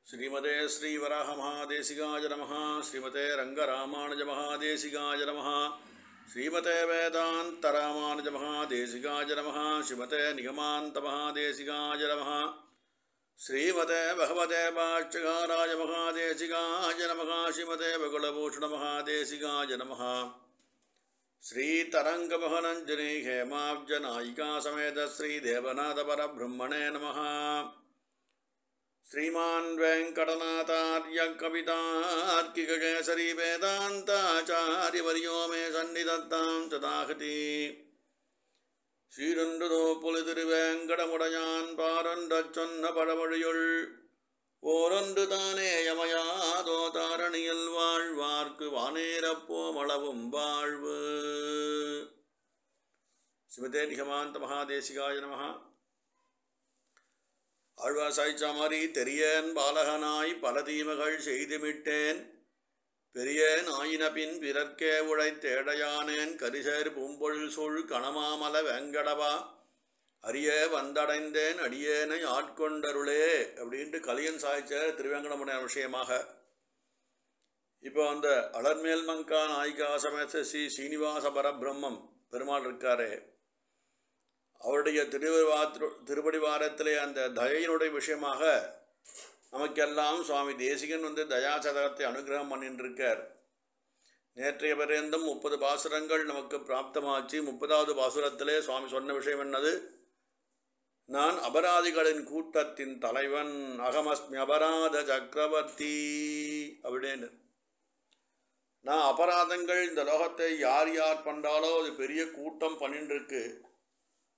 श्रीमते श्रीवराहमहादेशिकाय नमः। श्रीमते रंगरामानुजमहादेशिकाय नमः। श्रीमते वेदान्तरामानुजमहादेशिकाय नमः। श्रीमते निगमान्तमहादेशिकाय नमः। श्रीमते भगवते भाष्यकाराय महादेशिकाय नमः। श्रीमते बकुलभूषणमहादेशिकाय नमः। श्रीतरङ्गमहनञ्जनी हेमाब्जनायिका समेत श्रीदेवनाथपरब्रह्मणे नमः। श्रीमान् वेङ्कटनाथार्य कवितार्किककेसरी वेदान्ताचार्यवर्यो मे सन्निधत्तां तथाहति। சீரொன்றுதோ பொழுதிருவேங்கடமுடையான் பாரொன்றச் சொன்ன பழமொழியுள் ஓரொன்று தானே யமயாதோ தாரணியில் வாழ்வார்க்கு வானேரப்போமளவும் வாழ்வு. ஸ்ரீமதே நிகமாந்த மகாதேசிகாய நமः. ஆழ்வாசாய் சாமரி தெரியேன் பாலகனாய் பல தீமகள் செய்துமிட்டேன் பெரியேன் ஆயினபின் பிறர்க்கே உழைத்தேடையானேன் கரிசேர் பூம்பொழில் சூழ் கணமாமல வெங்கடவா அரியே வந்தடைந்தேன் அடியேனை ஆட்கொண்டருளே அப்படின்ட்டு கலியன் சாய்ச்சார் திருவேங்கடமுடைய விஷயமாக. இப்போ அந்த அலர்மேல் மங்கா நாயிகா சமேத ஸ்ரீ ஸ்ரீனிவாச பரபிரம்மம் பெருமாள் இருக்காரே, அவருடைய திருவடிவாரத்திலே அந்த தயையினுடைய விஷயமாக நமக்கெல்லாம் சுவாமி தேசிகன் தயாசதகத்தை அனுகிரகம் பண்ணின்றிருக்கார். நேற்றைய பர்யந்தம் 30 பாசுரங்கள் நமக்கு பிராப்தமாச்சு. 30வது பாசுரத்திலே சுவாமி சொன்ன விஷயம் என்னது? நான் அபராதிகளின் கூட்டத்தின் தலைவன், அகமஸ்மி அபராத சக்கரவர்த்தி அப்படின்னு. நான் அபராதங்கள் இந்த லோகத்தை யார் யார் பண்ணாலோ அது பெரிய கூட்டம் பண்ணின்றிருக்கு,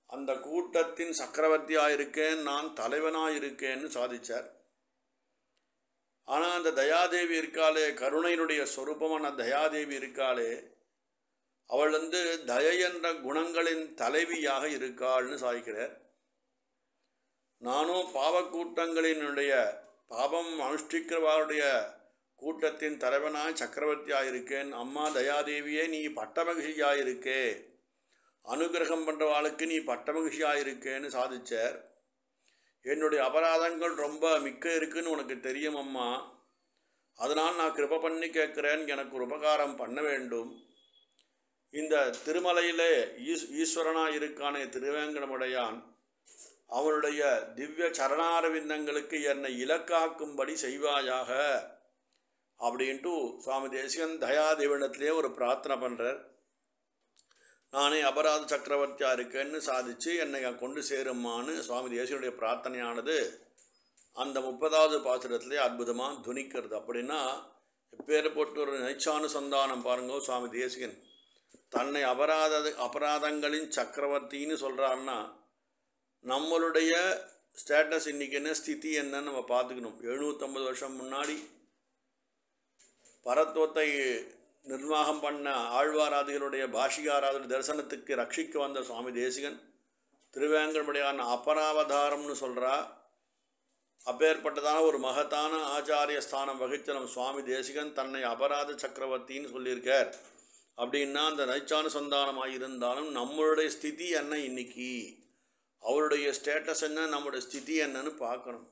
அந்த கூட்டத்தின் சக்கரவர்த்தியாக இருக்கேன், நான் தலைவனாக இருக்கேன்னு சாதித்தார். ஆனால் அந்த தயாதேவி இருக்காளே, கருணையினுடைய சொரூபமான தயாதேவி இருக்காளே, அவள் தயை என்ற குணங்களின் தலைவியாக இருக்காள்னு சாதிக்கிறார். நானும் பாவக்கூட்டங்களினுடைய பாவம் அனுஷ்டிக்கிறவருடைய கூட்டத்தின் தலைவனாக சக்கரவர்த்தியாக இருக்கேன். அம்மா தயாதேவியே நீ பட்டமகிழ்ச்சியாக இருக்கே, அனுகிரகம் பண்ணுறவாளுக்கு நீ பட்டமகிழ்ச்சியாக இருக்கேன்னு சாதிச்சார். என்னுடைய அபராதங்கள் ரொம்ப மிக்க இருக்குன்னு உனக்கு தெரியும் அம்மா, அதனால் நான் கிருபை பண்ணி கேட்குறேன், எனக்கு ஒரு உபகாரம் பண்ண வேண்டும். இந்த திருமலையிலே ஈஸ்வரனாக இருக்கானே திருவேங்கடமுடையான், அவனுடைய திவ்ய சரணாரவிந்தங்களுக்கு என்னை இலக்காக்கும்படி செய்வாயாக அப்படின்ட்டு சுவாமி தேசிகன் தயாதேவனத்திலே ஒரு பிரார்த்தனை பண்ணுறார். நானே அபராத சக்கரவர்த்தியாக இருக்கேன்னு சாதித்து என்னை கொண்டு சேருமான்னு சுவாமி தேசிகனுடைய பிரார்த்தனையானது அந்த 30வது பாசுரத்திலே அற்புதமாக துணிக்கிறது. அப்படின்னா எப்பேர் போட்டு ஒரு நைச்சானுசந்தானம் பாருங்கோ. சுவாமி தேசிகன் தன்னை அபராதங்களின் சக்கரவர்த்தின்னு சொல்கிறாருன்னா நம்மளுடைய ஸ்டேட்டஸ் இன்றைக்கி என்ன ஸ்திதி என்னன்னு நம்ம பார்த்துக்கணும். 750 வருஷம் முன்னாடி பரத்வத்தை நிர்வாகம் பண்ண ஆழ்வாராதிகளுடைய பாஷிகாராதிகள் தரிசனத்துக்கு ரட்சிக்க வந்த சுவாமி தேசிகன் திருவேங்கடமுடையான அபராவதாரம்னு சொல்கிறா. அப்பேற்பட்டதான ஒரு மகத்தான ஆச்சாரிய ஸ்தானம் வகித்த நம் சுவாமி தேசிகன் தன்னை அபராத சக்கரவர்த்தின்னு சொல்லியிருக்கார். அப்படின்னா அந்த நைச்சானுசந்தானமாக இருந்தாலும் நம்மளுடைய ஸ்திதி என்ன இன்னைக்கு, அவருடைய ஸ்டேட்டஸ் என்ன, நம்மளுடைய ஸ்திதி என்னன்னு பார்க்கணும்.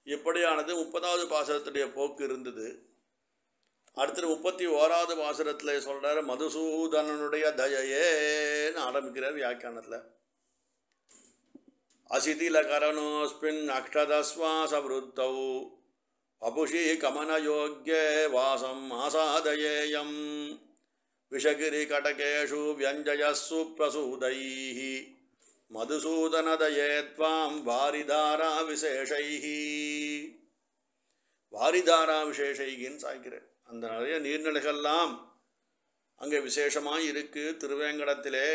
எப்படியானது 30வது பாசுரத்துடைய போக்கு இருந்தது. அடுத்தது 31வது பாசுரத்தில் சொல்கிறார், மதுசூதனனுடைய தயையேன்னு ஆரம்பிக்கிறார் வியாக்கியானத்தில். அசிதிலகரணோஸ்மின் அக்ஷதஸ்வாசவருத்தௌ வபுஷி கமனயோக்யே வாசம் ஆசாதயேயம் விஷகிரி கடகேஷு வியஞ்சயஸ்ஸு பிரசூதைஹி மதுசூதனதயே த்வாம் வாரிதாரா விசேஷைஹி. வாரிதாரா விசேஷைகின்னு சாய்க்கிறேன். அந்த நிறைய நீர்நிலைகள்லாம் அங்கே விசேஷமாக இருக்குது திருவேங்கடத்திலே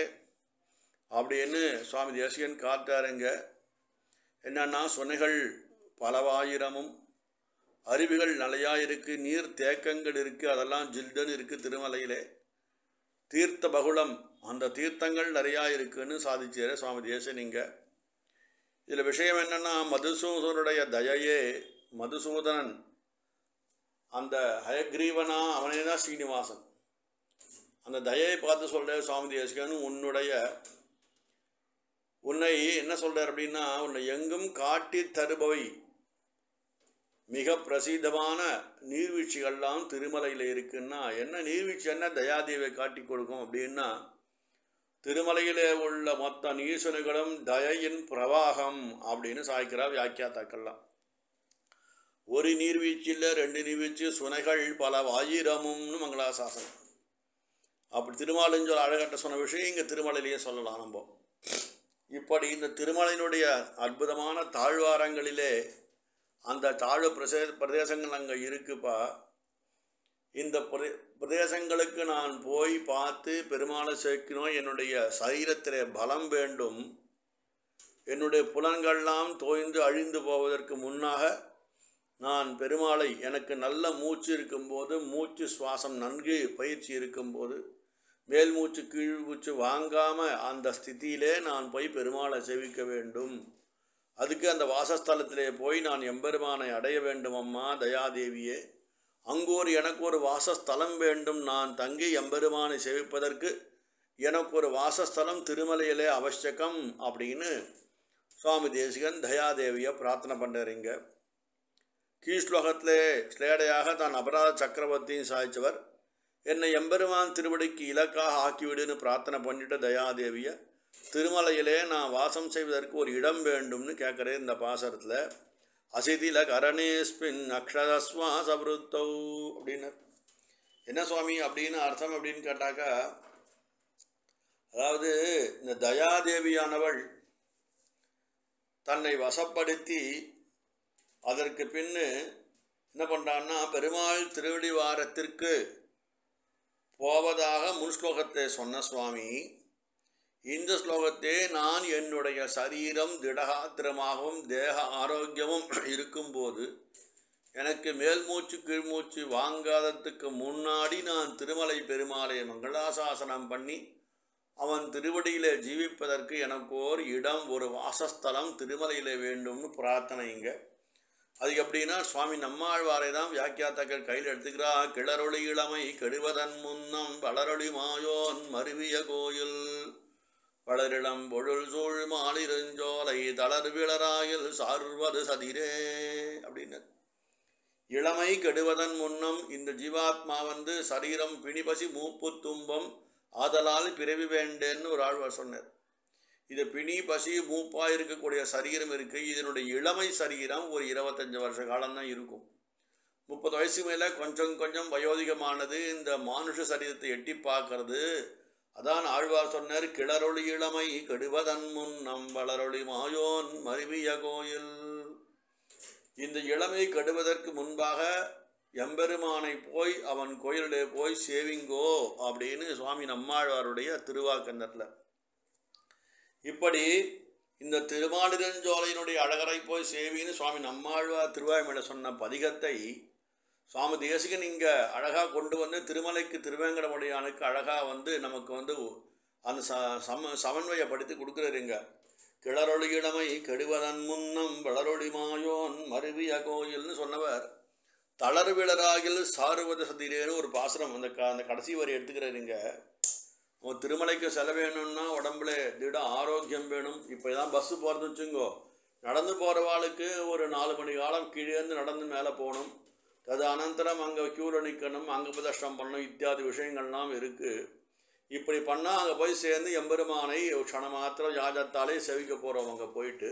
அப்படின்னு சுவாமி தேசிகன் காட்டாருங்க. என்னன்னா சுனைகள் பலவாயிரமும், அருவிகள் நிறையா இருக்குது, நீர் தேக்கங்கள் இருக்குது, அதெல்லாம் ஜில்லுன்னு இருக்குது திருமலையிலே. தீர்த்த பகுளம், அந்த தீர்த்தங்கள் நிறையா இருக்குதுன்னு சாதிச்சார் சுவாமி தேசிகனிங்க. இதில் விஷயம் என்னென்னா மதுசூதனுடைய தயையே, மதுசூதனன் அந்த ஹயக்ரீவனா அவனே தான் ஸ்ரீனிவாசன். அந்த தயையை பார்த்து சொல்கிற சுவாமி தேசிகன் உன்னை என்ன சொல்கிறார் அப்படின்னா, உன்னை எங்கும் காட்டி தருபவை மிக பிரசித்தமான நீர்வீழ்ச்சிகள்லாம் திருமலையில் இருக்குன்னா என்ன நீர்வீழ்ச்சி என்ன தயாதேவியை காட்டி கொடுக்கும் அப்படின்னா திருமலையிலே உள்ள மொத்த நீர்சுனைகளும் தயையின் பிரவாகம் அப்படின்னு சாய்க்கிறார் வியாக்கியாத்தாக்கள்லாம். ஒரு நீர்வீழ்ச்சியில் 2 நீர்வீழ்ச்சி சுனைகள் பல ஆயிரமும்னு மங்களாசாசனம். அப்படி திருமாலின் அழகட்ட சொன்ன விஷயம் இங்கே திருமலையிலேயே சொல்லலாம் நம்ம. இப்படி இந்த திருமலையினுடைய அற்புதமான தாழ்வாரங்களிலே அந்த தாழ்வு பிரதேசங்கள் அங்கே இருக்குப்பா. இந்த பிரதேசங்களுக்கு நான் போய் பார்த்து பெருமாளை சேர்க்கணும். என்னுடைய சரீரத்திலே பலம் வேண்டும். என்னுடைய புலன்கள்லாம் தோய்ந்து அழிந்து போவதற்கு முன்னாக நான் பெருமாளை எனக்கு நல்ல மூச்சு இருக்கும்போது, மூச்சு சுவாசம் நன்கு பயிற்சி இருக்கும்போது, மேல் மூச்சு கீழ் மூச்சு வாங்காமல் அந்த ஸ்திதியிலே நான் போய் பெருமாளை சேவிக்க வேண்டும். அதுக்கு அந்த வாசஸ்தலத்திலே போய் நான் எம்பெருமானை அடைய வேண்டும். அம்மா தயாதேவியே, அங்கோர் எனக்கு ஒரு வாசஸ்தலம் வேண்டும். நான் தங்கி எம்பெருமானை சேவிப்பதற்கு எனக்கு ஒரு வாசஸ்தலம் திருமலையிலே அவசியகம் அப்படின்னு சுவாமி தேசிகன் தயாதேவியை பிரார்த்தனை பண்ணுறீங்க. கீழ்ஸ்லோகத்திலே ஸ்லேடையாக தான் அபராத சக்கரவர்த்தியும் சாய்ச்சவர் என்னை எம்பெருமான் திருவடிக்கு இலக்காக ஆக்கிவிடுன்னு பிரார்த்தனை பண்ணிட்டு தயாதேவியை திருமலையிலே நான் வாசம் செய்வதற்கு ஒரு இடம் வேண்டும்னு கேட்குறேன் இந்த பாசரத்தில். அசிதில கரணேஸ்பின் அக்ஷரஸ்வாசவருத்தௌ அப்படின்னு என்ன சுவாமி அப்படின்னு அர்த்தம் அப்படின்னு கேட்டாக்கா, அதாவது இந்த தயாதேவியானவள் தன்னை வசப்படுத்தி அதற்கு பின்னு என்ன பண்ணுறான்னா பெருமாள் திருவடி வாரத்திற்கு போவதாக முன் ஸ்லோகத்தை சொன்ன சுவாமி, இந்த ஸ்லோகத்தே நான் என்னுடைய சரீரம் திடகாத்திரமாகவும் தேக ஆரோக்கியமும் இருக்கும்போது எனக்கு மேல் மூச்சு கீழ்மூச்சு வாங்காததுக்கு முன்னாடி நான் திருமலை பெருமாளை மங்களாசாசனம் பண்ணி அவன் திருவடியிலே ஜீவிப்பதற்கு எனக்கு ஒரு இடம், ஒரு வாசஸ்தலம் திருமலையிலே வேண்டும்னு பிரார்த்தனைங்க. அது எப்படின்னா சுவாமி நம்மாழ்வாரை தான் வியாக்கியாத்தாக்கள் கையில் எடுத்துக்கிறா. கிளரொளி இளமை கெடுவதன் முன்னம் வளரொளி மாயோன் மருவிய கோயில் வளரிளம் பொருள் சூழ் மாலிருஞ்சோலை தளர்விளராயில் சார்வது சதிரே அப்படின்னு. இளமை கெடுவதன் முன்னம் இந்த ஜீவாத்மா சரீரம் பிணிபசி மூப்பு துன்பம் ஆதலால் பிறவி வேண்டேன்னு ஒரு ஆழ்வார் சொன்னார். இது பிணி பசி மூப்பாக இருக்கக்கூடிய சரீரம் இருக்குது. இதனுடைய இளமை சரீரம் ஒரு 25 வருஷ காலம்தான் இருக்கும். 30 வயசு மேலே கொஞ்சம் கொஞ்சம் வயோதிகமானது இந்த மானுஷ சரீரத்தை எட்டி பார்க்கறது. அதான் ஆழ்வார் சொன்னார், கிளரொளி இளமை கெடுவதன் முன்னம் வளரொளி மாயோன் மருவிய கோயில். இந்த இளமை கெடுவதற்கு முன்பாக எம்பெருமானை போய் அவன் கோயிலிலே போய் சேவிங்கோ அப்படின்னு சுவாமி நம்மாழ்வாருடைய திருவாக்கந்தத்தில். இப்படி இந்த திருமாலிருஞ்சோலையினுடைய அழகரை போய் சேவின்னு சுவாமி நம்மாழ்வார் திருவாய்மொழியில சொன்ன பதிகத்தை சுவாமி தேசிகன் இங்கே அழகாக கொண்டு வந்து திருமலைக்கு திருவேங்கடமுடையானுக்கு அழகாக நமக்கு அந்த சமன்வயப்படுத்தி கொடுக்குறாருங்க. கிளரொளி இளமை கெடுவதன் முன்னம் வளரொளி மாயோன் மருவிய கோயில்னு சொன்னவர் தளர்விளராகில் சாருவது சதிரேன்னு ஒரு பாசுரம் அந்த கடைசி வரி எடுத்துக்கிறாருங்க. திருமலைக்கு செல்ல வேணும்னா உடம்புல திட ஆரோக்கியம் வேணும். இப்போ தான் பஸ்ஸு போகிறது வச்சுங்கோ, நடந்து போகிறவாளுக்கு ஒரு 4 மணி காலம் கீழேருந்து நடந்து மேலே போகணும். அது அனந்தரம் அங்கே க்யூவில் நிற்கணும், அங்கே பிரதர்ஷனம் பண்ணணும், இத்தியாதி விஷயங்கள்லாம் இருக்குது. இப்படி பண்ணால் அங்கே போய் சேர்ந்து எம்பெருமானை க்ஷணம் மாத்திரம் யாஜத்தாலே சேவிக்க போகிறோம். அங்கே போயிட்டு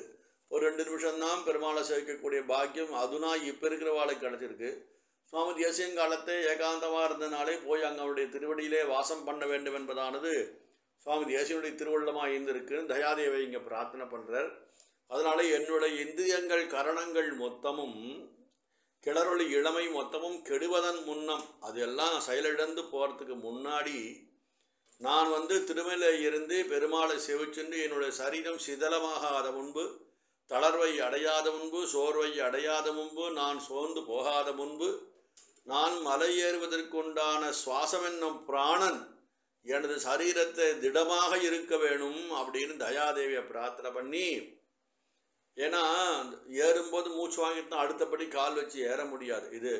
ஒரு 2 நிமிஷம்தான் பெருமாளை சேவிக்கக்கூடிய பாக்கியம் அதுனா இப்போ இருக்கிறவாளுக்கு கிடச்சிருக்கு. சுவாமி தேசியங்காலத்தை ஏகாந்தமாக இருந்தனாலே போய் அங்கே அவருடைய திருவடியிலே வாசம் பண்ண வேண்டும் என்பதானது சுவாமி தேசியனுடைய திருவள்ளமாக இருந்திருக்கு. தயாதேவை இங்கே பிரார்த்தனை பண்ணுறார். அதனால என்னுடைய இந்திரியங்கள் கரணங்கள் மொத்தமும் கிளறொளி இளமை மொத்தமும் கெடுவதன் முன்னம் அதெல்லாம் செயலிழந்து போகிறதுக்கு முன்னாடி நான் திருமலையில இருந்து பெருமாளை சேவிச்சென்று என்னுடைய சரீரம் சிதலமாகாத முன்பு, தளர்வை அடையாத முன்பு, சோர்வை அடையாத முன்பு, நான் சோர்ந்து போகாத முன்பு, நான் மலை ஏறுவதற்குண்டான சுவாசம் என்னும் பிராணன் எனது சரீரத்தை திடமாக இருக்க வேணும் அப்படின்னு தயாதேவியை பிரார்த்தனை பண்ணி, ஏன்னா ஏறும்போது மூச்சு வாங்கிட்டு அடுத்தபடி கால் வச்சு ஏற முடியாது. இது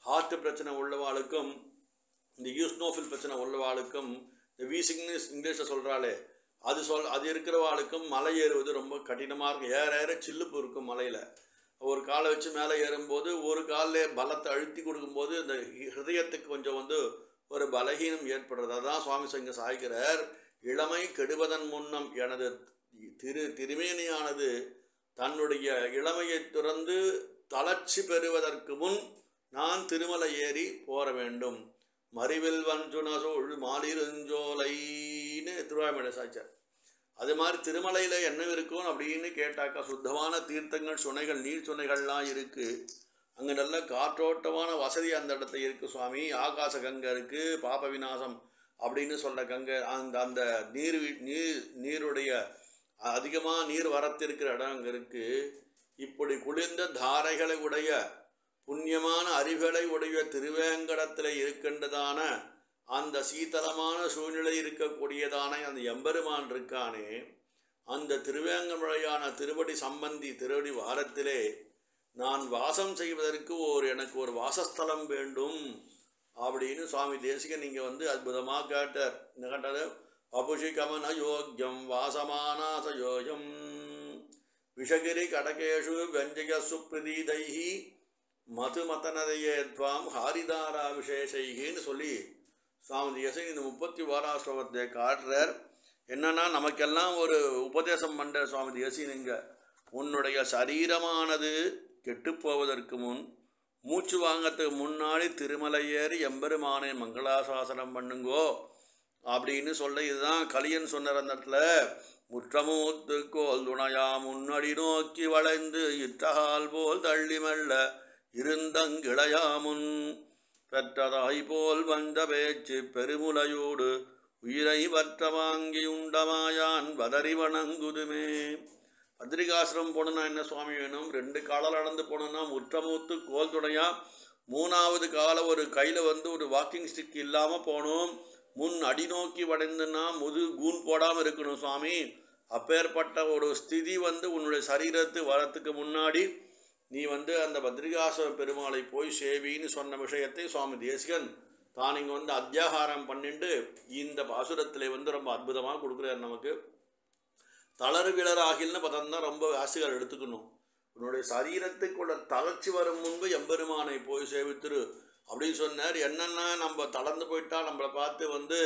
ஹார்ட் பிரச்சனை உள்ளவாளுக்கும் இந்த யூஸ்னோஃபில் பிரச்சனை உள்ளவாளுக்கும் இந்த வீசிங்னஸ் இங்கிலீஷில் சொல்கிறாளே அது இருக்கிறவாளுக்கும் மலை ஏறுவது ரொம்ப கடினமாக இருக்கும். ஏற ஏற சில்லுப்பு இருக்கும் மலையில். ஒரு காலை வச்சு மேலே ஏறும்போது ஒரு காலில் பலத்தை அழுத்தி கொடுக்கும்போது இந்த ஹிருதயத்துக்கு கொஞ்சம் வந்து ஒரு பலகீனம் ஏற்படுறது. அதான் சுவாமி இங்கே சாய்க்கிறார், இளமை கெடுவதன் முன்னம் எனது திருமேனியானது தன்னுடைய இளமையை துறந்து தளர்ச்சி பெறுவதற்கு முன் நான் திருமலை ஏறி போற வேண்டும். மறிவில் வஞ்சுனசோழ் மாலிருஞ்சோலைன்னு திருவாய்மொழி சாய்ச்சார். அது மாதிரி திருமலையில் என்ன இருக்கும் அப்படின்னு கேட்டாக்கா, சுத்தமான தீர்த்தங்கள், சுனைகள், நீர் சுனைகள்லாம் இருக்குது. அங்கே நல்ல காற்றோட்டமான வசதி அந்த இடத்துல இருக்குது சுவாமி. ஆகாச கங்கை இருக்குது, பாப விநாசம் அப்படின்னு சொல்கிற கங்கை, அந்த நீருடைய அதிகமாக நீர் வரத்திருக்கிற இடம் அங்கே இருக்குது. இப்படி குளிர்ந்த தாரைகளை உடைய புண்ணியமான அறிவுகளை உடைய திருவேங்கடத்தில் இருக்கின்றதான அந்த சீதளமான சூழ்நிலை இருக்கக்கூடியதான அந்த எம்பெருமான் இருக்கானே, அந்த திருவேங்கமழையான திருவடி சம்பந்தி திருவடி வாரத்திலே நான் வாசம் செய்வதற்கு எனக்கு ஒரு வாசஸ்தலம் வேண்டும் அப்படின்னு சுவாமி தேசிகன் நீங்கள் வந்து அற்புதமாக கேட்டார். என்ன கேட்டார்? அபுஷி கமன யோக்கியம் வாசமானாசயோயம் விஷகிரி கடகேஷு வெஞ்சய சுப்ரதீதைஹி மதுமதனதையே துவாம் ஹாரிதாரா விசேஷைகின்னு சொல்லி சுவாமி தேசிகன் இந்த 34 ஸ்லோகத்தை காட்டுறார். என்னன்னா, நமக்கெல்லாம் ஒரு உபதேசம் பண்ணுற சுவாமி தேசிகனுங்க, உன்னுடைய சரீரமானது கெட்டுப்போவதற்கு முன், மூச்சு வாங்கறதுக்கு முன்னாடி திருமலை ஏறி எம்பெருமானை மங்களாசாசனம் பண்ணுங்கோ அப்படின்னு சொல்ல. இதுதான் கலியன் சொன்னார் அந்த இடத்துல. முற்றமூத்து கோல் துணையா முன்னடி நோக்கி வளைந்து இத்தகால் போல் தள்ளி மெல்ல இருந்தங்கிளையாமுன் பெற்றதாய் போல் வந்த பேச்சு பெருமுலையோடு உயிரை வற்ற வாங்கி உண்டமாயான் வதறி வணங்குதுமே. பத்ரிகாசிரம் போகணுன்னா என்ன சுவாமி வேணும்? 2 காலம் நடந்து போகணுன்னா முற்றமூத்து கோல் துணையா, 3வது காலை ஒரு கையில் வந்து ஒரு வாக்கிங் ஸ்டிக் இல்லாமல் போகணும். முன் அடி நோக்கி வடைந்துன்னா கூன் போடாமல் இருக்கணும் சுவாமி. அப்பேற்பட்ட ஒரு ஸ்திதி வந்து உன்னுடைய சரீரத்து வரத்துக்கு முன்னாடி நீ வந்து அந்த பத்ரிகாச பெருமாளை போய் சேவின்னு சொன்ன விஷயத்தை சுவாமி தேசிகன் தான் இங்கே வந்து அத்தியாகாரம் பண்ணிட்டு இந்த பாசுரத்தில் வந்து ரொம்ப அற்புதமாக கொடுக்குறார் நமக்கு. தளர் விளராகில்னு பதம் தான் ரொம்ப வாசிகள் எடுத்துக்கணும். உன்னுடைய சரீரத்துக்குள்ள தளர்ச்சி வரும் முன்பு எம்பெருமானை போய் சேவித்துரு அப்படின்னு சொன்னார். என்னென்னா, நம்ம தளர்ந்து போயிட்டா நம்மளை பார்த்து வந்து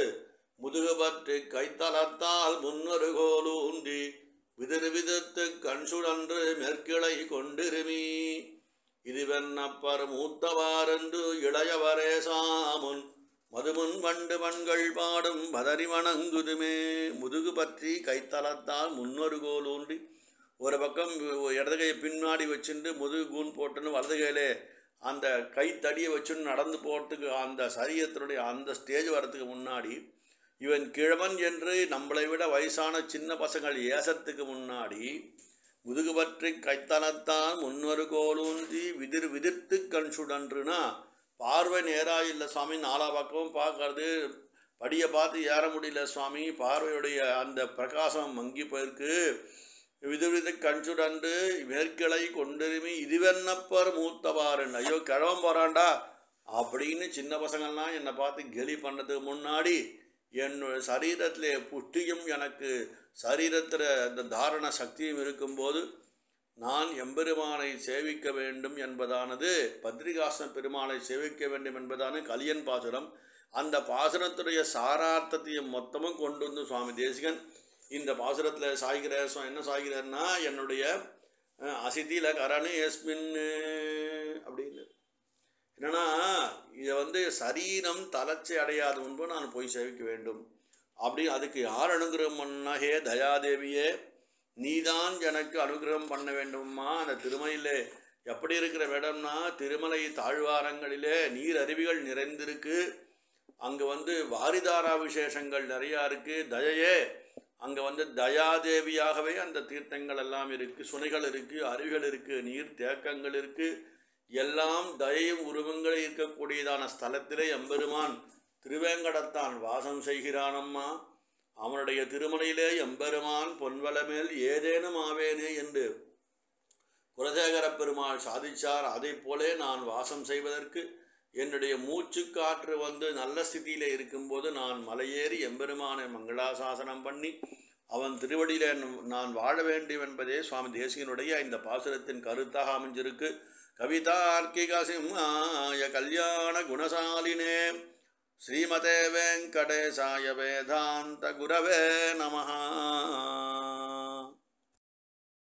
முதுகு பற்றி கைத்தளர்த்தால் முன்னொரு கோலூன்றி விதிர் விதத்து கண்சுடன்று மேற்கிளை கொண்டிருமி இதுவென்னப்பர் மூத்தவாரென்று இளையவரே சாமுன் மதுமுன் வண்டு மண்கள் பாடும் பதறி வணங்குதுமே. முதுகு பற்றி கைத்தளத்தால் முன்னொரு கோல் ஊன்றி, ஒரு பக்கம் இடது கையை பின்னாடி வச்சுட்டு முதுகு கூன் போட்டுன்னு வலது கையிலே அந்த கைத்தடியை வச்சுன்னு நடந்து போகிறதுக்கு அந்த சரீரத்தினுடைய அந்த ஸ்டேஜ் வரத்துக்கு முன்னாடி, இவன் கிழவன் என்று நம்மளை விட வயசான சின்ன பசங்கள் ஏசத்துக்கு முன்னாடி முதுகு பற்றி கைத்தளத்தான் முன்னொரு கோலூன்றி விதிர்த்து கண்சுடன்றுனா, பார்வை நேராக இல்லை சுவாமி, 4 பக்கமும் பார்க்கறது, படியை பார்த்து ஏற முடியல சுவாமி, பார்வையுடைய அந்த பிரகாசம் மங்கி போயிருக்கு. விதிர்வித கண்சுடன்று மேற்கிளை கொண்டிருமி இதுவென்னப்பர் மூத்தவாருன்னு, ஐயோ கிழவன் போகிறான்டா அப்படின்னு சின்ன பசங்கள்லாம் என்னை பார்த்து கெலி பண்ணதுக்கு முன்னாடி என்னோட சரீரத்தில் புஷ்டியும் எனக்கு சரீரத்தில் அந்த தாரண சக்தியும் இருக்கும்போது நான் எம்பெருமானை சேவிக்க வேண்டும் என்பதானது, பத்ரிகாசன பெருமானை சேவிக்க வேண்டும் என்பதான கலியன் பாசுரம். அந்த பாசுரத்துடைய சாரார்த்தத்தையும் மொத்தமும் கொண்டு வந்து சுவாமி தேசிகன் இந்த பாசுரத்தில் சாய்கிறார். என்ன சாய்கிறார்னா, என்னுடைய அசிதில கரணு எஸ்மின் அப்படின்னு. என்னன்னா, இதை வந்து சரீரம் தளர்ச்சி அடையாத முன்பு நான் போய் சேவிக்க வேண்டும் அப்படி. அதுக்கு யார் அனுகிரகம் பண்ணா? ஹே தயாதேவியே, நீதான் எனக்கு அனுகிரகம் பண்ண வேண்டும்மா. அந்த திருமலையிலே எப்படி இருக்கிற இடம்னா, திருமலை தாழ்வாரங்களிலே நீர் அருவிகள் நிறைந்திருக்கு. அங்கே வந்து வாரிதாரா விசேஷங்கள் நிறையா இருக்குது. தயையே, அங்கே வந்து தயாதேவியாகவே அந்த தீர்த்தங்கள் எல்லாம் இருக்குது, சுனைகள் இருக்குது, அருவிகள் இருக்குது, நீர் தேக்கங்கள் இருக்குது. எல்லாம் தயையும் உருவங்கள் இருக்கக்கூடியதான ஸ்தலத்திலே எம்பெருமான் திருவேங்கடத்தான் வாசம் செய்கிறானம்மா. அவனுடைய திருமலையிலே எம்பெருமான் பொன்வளமேல் ஏதேனும் ஆவேனே என்று குலசேகர பெருமாள் சாதிச்சார். அதை போலே நான் வாசம் செய்வதற்கு என்னுடைய மூச்சு காற்று வந்து நல்ல ஸ்திதியில் இருக்கும்போது நான் மலையேறி எம்பெருமானை மங்களாசாசனம் பண்ணி அவன் திருவடியிலே நான் வாழ வேண்டும் என்பதே சுவாமி தேசிகனுடைய இந்த பாசுரத்தின் கருத்தாக அமைஞ்சிருக்கு. கவிதார்க்கிக சிம்ஹாய கல்யாண குணசாலினே ஸ்ரீமதே வெங்கடேசாய வேதாந்த குரவே நமஹ.